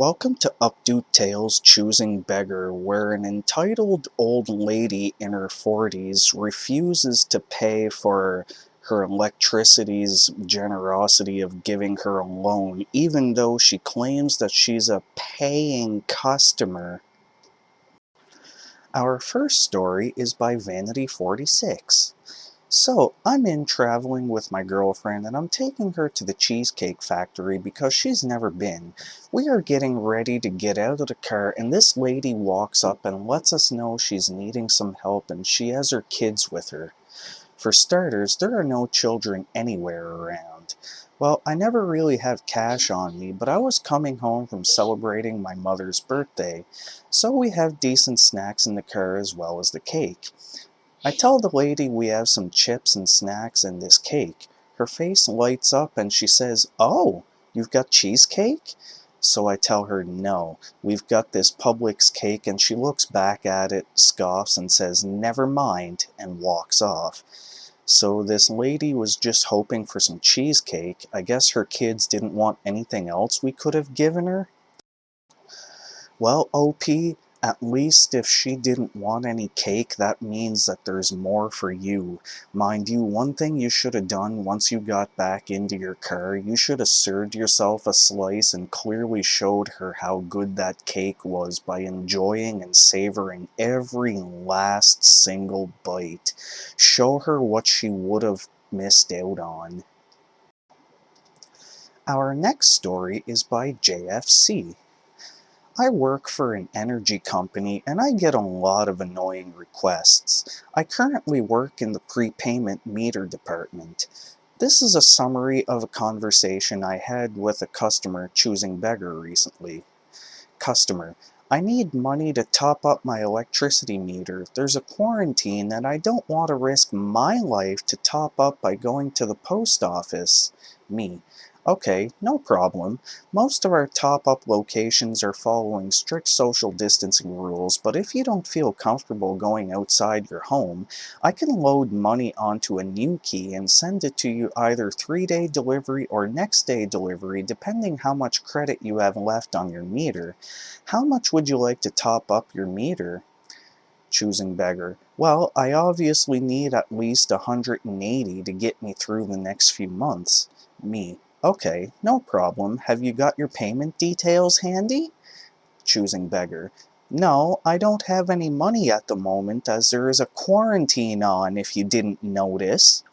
Welcome to Updoot Tales, Choosing Beggar, where an entitled old lady in her 40s refuses to pay for her electricity's generosity of giving her a loan, even though she claims that she's a paying customer. Our first story is by Vanity46. So, I'm in traveling with my girlfriend and I'm taking her to the Cheesecake Factory because she's never been. We are getting ready to get out of the car and this lady walks up and lets us know she's needing some help and she has her kids with her. For starters, there are no children anywhere around. Well, I never really have cash on me, but I was coming home from celebrating my mother's birthday, so we have decent snacks in the car as well as the cake. I tell the lady we have some chips and snacks and this cake. Her face lights up and she says, "Oh, you've got cheesecake?" So I tell her, "No, we've got this Publix cake," and she looks back at it, scoffs, and says, "Never mind," and walks off. So this lady was just hoping for some cheesecake. I guess her kids didn't want anything else we could have given her. Well, OP, at least if she didn't want any cake, that means that there's more for you. Mind you, one thing you should have done once you got back into your car, you should have served yourself a slice and clearly showed her how good that cake was by enjoying and savoring every last single bite. Show her what she would have missed out on. Our next story is by JFC. I work for an energy company and I get a lot of annoying requests. I currently work in the prepayment meter department. This is a summary of a conversation I had with a customer choosing beggar recently. Customer: I need money to top up my electricity meter. There's a quarantine and I don't want to risk my life to top up by going to the post office. Me: okay, no problem. Most of our top-up locations are following strict social distancing rules, but if you don't feel comfortable going outside your home, I can load money onto a new key and send it to you either 3-day delivery or next-day delivery, depending how much credit you have left on your meter. How much would you like to top up your meter? Choosing beggar: well, I obviously need at least 180 to get me through the next few months. Me: okay, no problem. Have you got your payment details handy? Choosing beggar: no, I don't have any money at the moment as there is a quarantine on, if you didn't notice.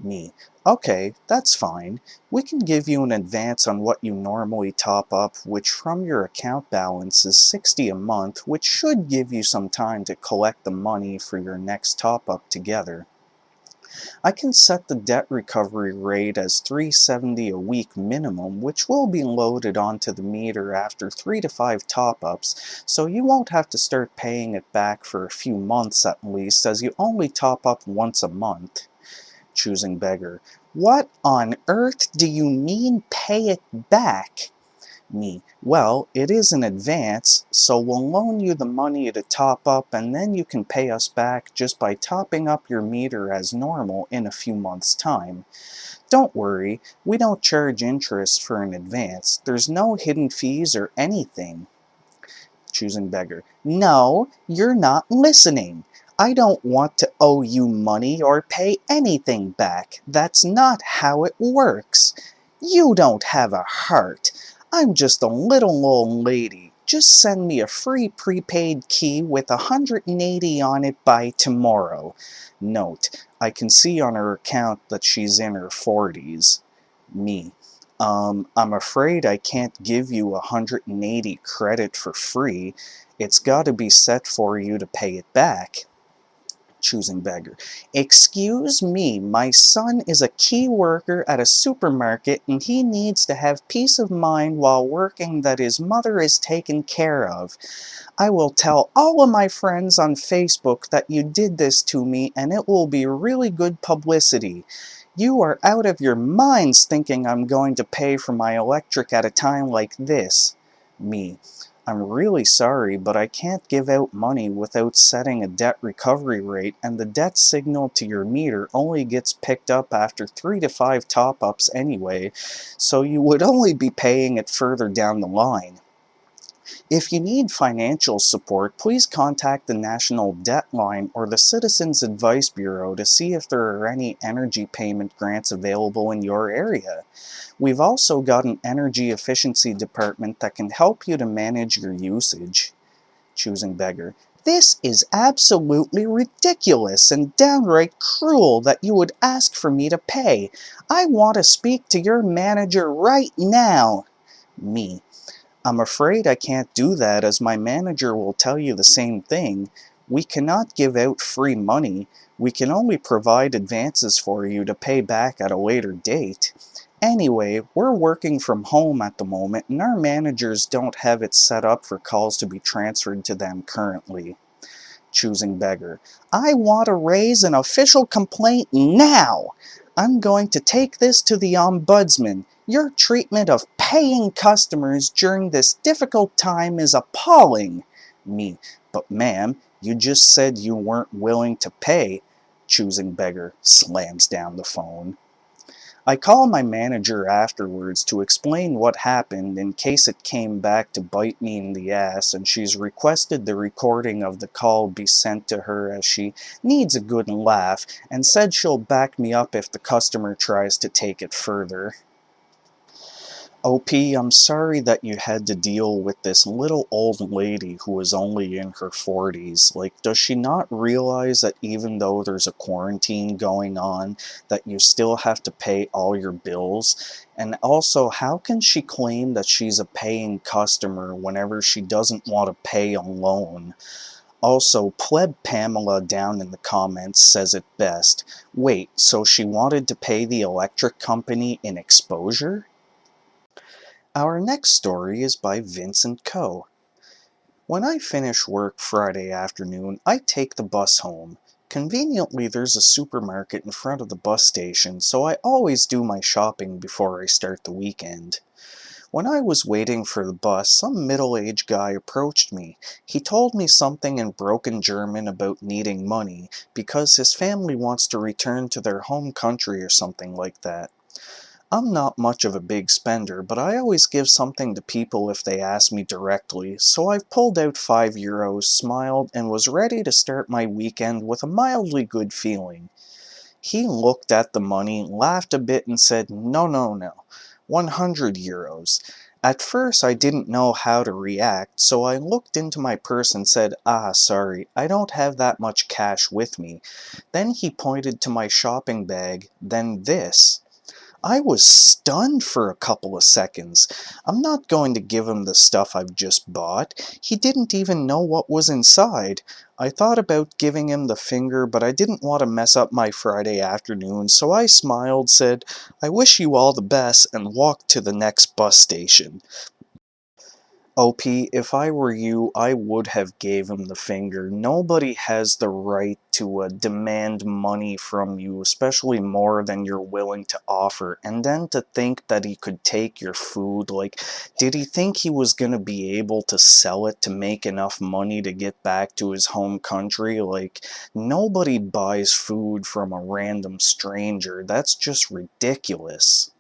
Me: okay, that's fine. We can give you an advance on what you normally top up, which from your account balance is 60 a month, which should give you some time to collect the money for your next top up together. I can set the debt recovery rate as $370 a week minimum, which will be loaded onto the meter after 3 to 5 top-ups, so you won't have to start paying it back for a few months at least, as you only top up once a month. Choosing beggar: what on earth do you mean pay it back? Me: well, it is an advance, so we'll loan you the money to top up and then you can pay us back just by topping up your meter as normal in a few months' time. Don't worry, we don't charge interest for an advance. There's no hidden fees or anything. Choosing beggar: no, you're not listening. I don't want to owe you money or pay anything back. That's not how it works. You don't have a heart. I'm just a little old lady. Just send me a free prepaid key with 180 on it by tomorrow. Note: I can see on her account that she's in her 40s. Me: I'm afraid I can't give you 180 credit for free. It's got to be set for you to pay it back. Choosing beggar: excuse me, my son is a key worker at a supermarket and he needs to have peace of mind while working that his mother is taken care of. I will tell all of my friends on Facebook that you did this to me and it will be really good publicity. You are out of your minds thinking I'm going to pay for my electric at a time like this. Me: I'm really sorry, but I can't give out money without setting a debt recovery rate, and the debt signal to your meter only gets picked up after 3 to 5 top-ups anyway, so you would only be paying it further down the line. If you need financial support, please contact the National Debt Line or the Citizens Advice Bureau to see if there are any energy payment grants available in your area. We've also got an energy efficiency department that can help you to manage your usage. Choosing beggar. This is absolutely ridiculous and downright cruel that you would ask for me to pay. I want to speak to your manager right now. Me. I'm afraid I can't do that, as my manager will tell you the same thing. We cannot give out free money. We can only provide advances for you to pay back at a later date. Anyway, we're working from home at the moment, and our managers don't have it set up for calls to be transferred to them currently. Choosing beggar. I want to raise an official complaint now. I'm going to take this to the ombudsman. Your treatment of paying customers during this difficult time is appalling. Me. But ma'am, you just said you weren't willing to pay. Choosing beggar slams down the phone. I call my manager afterwards to explain what happened in case it came back to bite me in the ass, and she's requested the recording of the call be sent to her as she needs a good laugh, and said she'll back me up if the customer tries to take it further. OP, I'm sorry that you had to deal with this little old lady who is only in her 40s. Like, does she not realize that even though there's a quarantine going on, that you still have to pay all your bills? And also, how can she claim that she's a paying customer whenever she doesn't want to pay a loan? Also, Pleb Pamela down in the comments says it best. Wait, so she wanted to pay the electric company in exposure? Our next story is by VincentKo. When I finish work Friday afternoon, I take the bus home. Conveniently, there's a supermarket in front of the bus station, so I always do my shopping before I start the weekend. When I was waiting for the bus, some middle-aged guy approached me. He told me something in broken German about needing money, because his family wants to return to their home country or something like that. I'm not much of a big spender, but I always give something to people if they ask me directly, so I've pulled out €5, smiled, and was ready to start my weekend with a mildly good feeling. He looked at the money, laughed a bit, and said, "No, no, no, €100. At first I didn't know how to react, so I looked into my purse and said, sorry, I don't have that much cash with me." Then he pointed to my shopping bag, then this. I was stunned for a couple of seconds. I'm not going to give him the stuff I've just bought. He didn't even know what was inside. I thought about giving him the finger, but I didn't want to mess up my Friday afternoon, so I smiled, said, "I wish you all the best," and walked to the next bus station. OP, if I were you, I would have gave him the finger. Nobody has the right to demand money from you, especially more than you're willing to offer. And then to think that he could take your food, like, did he think he was going to be able to sell it to make enough money to get back to his home country? Like, nobody buys food from a random stranger. That's just ridiculous.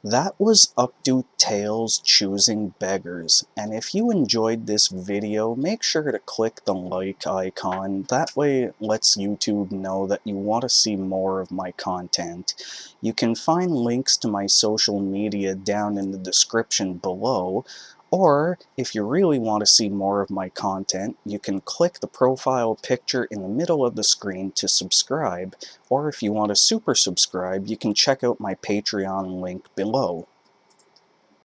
That was Updoot Tales Choosing Beggars, and if you enjoyed this video, make sure to click the like icon. That way it lets YouTube know that you want to see more of my content. You can find links to my social media down in the description below, or if you really want to see more of my content, you can click the profile picture in the middle of the screen to subscribe. Or if you want to super subscribe, you can check out my Patreon link below.